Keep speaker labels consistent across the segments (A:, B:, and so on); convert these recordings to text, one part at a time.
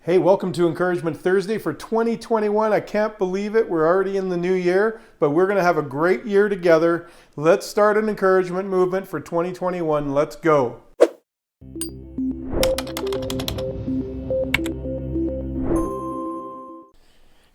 A: Hey, welcome to Encouragement Thursday for 2021. I can't believe it. We're already in the new year, but we're going to have a great year together. Let's start an encouragement movement for 2021. Let's go.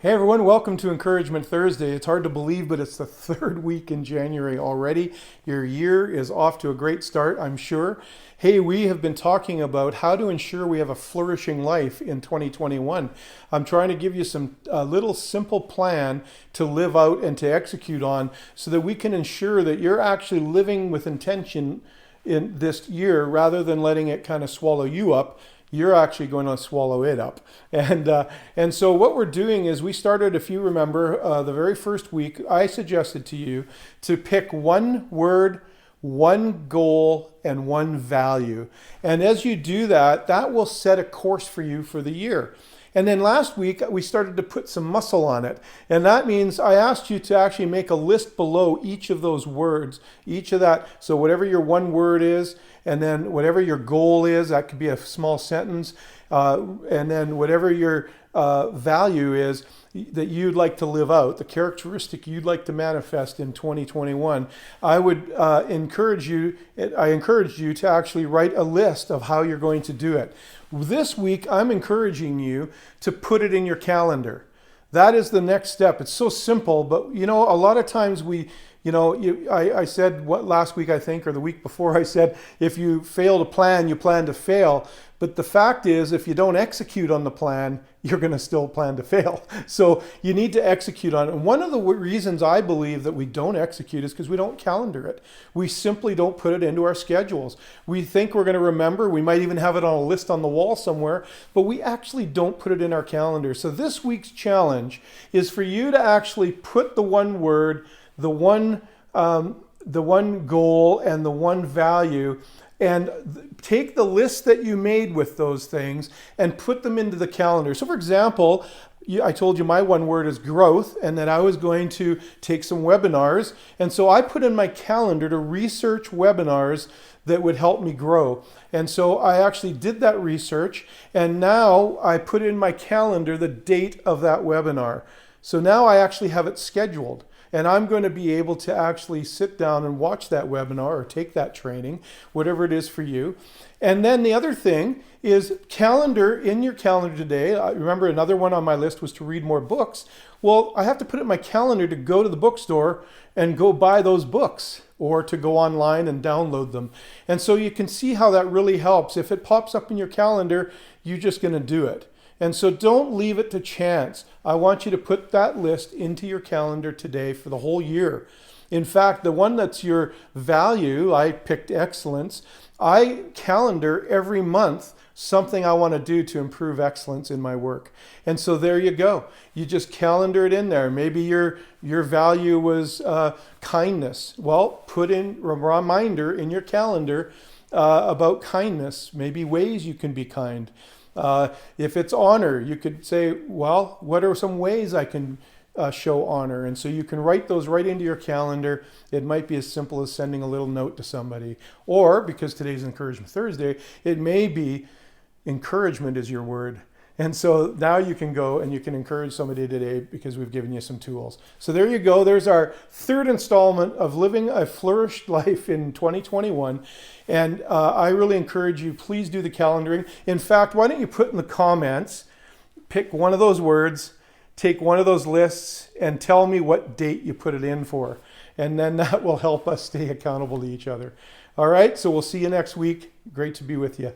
A: Hey everyone, welcome to Encouragement Thursday. It's hard to believe, but it's the third week in January already. Your year is off to a great start, I'm sure. Hey, we have been talking about how to ensure we have a flourishing life in 2021. I'm trying to give you a little simple plan to live out and to execute on so that we can ensure that you're actually living with intention in this year rather than letting it kind of swallow you up. You're actually going to swallow it up. And so what we're doing is we started, if you remember, the very first week, I suggested to you to pick one word, one goal, and one value. And as you do that, that will set a course for you for the year. And then last week, we started to put some muscle on it. And that means I asked you to actually make a list below each of those words, each of that. So whatever your one word is, and then whatever your goal is, that could be a small sentence. And then whatever your value is that you'd like to live out, the characteristic you'd like to manifest in 2021, I encourage you to actually write a list of how you're going to do it. This week, I'm encouraging you to put it in your calendar. That is the next step. It's so simple, but a lot of times I said last week, I think, or the week before, I said, if you fail to plan, you plan to fail. But the fact is, if you don't execute on the plan, you're going to still plan to fail. So you need to execute on it. And one of the reasons I believe that we don't execute is because we don't calendar it. We simply don't put it into our schedules. We think we're going to remember. We might even have it on a list on the wall somewhere, but we actually don't put it in our calendar. So this week's challenge is for you to actually put the one word, the one goal, and the one value, and take the list that you made with those things and put them into the calendar. So for example, I told you my one word is growth, and that I was going to take some webinars. And so I put in my calendar to research webinars that would help me grow. And so I actually did that research, and now I put in my calendar the date of that webinar. So now I actually have it scheduled. And I'm going to be able to actually sit down and watch that webinar or take that training, whatever it is for you. And then the other thing is calendar in your calendar today. I remember another one on my list was to read more books. Well, I have to put it in my calendar to go to the bookstore and go buy those books, or to go online and download them. And so you can see how that really helps. If it pops up in your calendar, you're just going to do it. And so don't leave it to chance. I want you to put that list into your calendar today for the whole year. In fact, the one that's your value, I picked excellence. I calendar every month something I want to do to improve excellence in my work. And so there you go. You just calendar it in there. Maybe your value was kindness. Well, put in a reminder in your calendar about kindness, maybe ways you can be kind. If it's honor, you could say, well, what are some ways I can show honor? And so you can write those right into your calendar. It might be as simple as sending a little note to somebody. Or, because today's Encouragement Thursday, it may be encouragement is your word. And so now you can go and you can encourage somebody today because we've given you some tools. So there you go. There's our third installment of living a flourished life in 2021. And I really encourage you, please do the calendaring. In fact, why don't you put in the comments, pick one of those words, take one of those lists, and tell me what date you put it in for. And then that will help us stay accountable to each other. All right, so we'll see you next week. Great to be with you.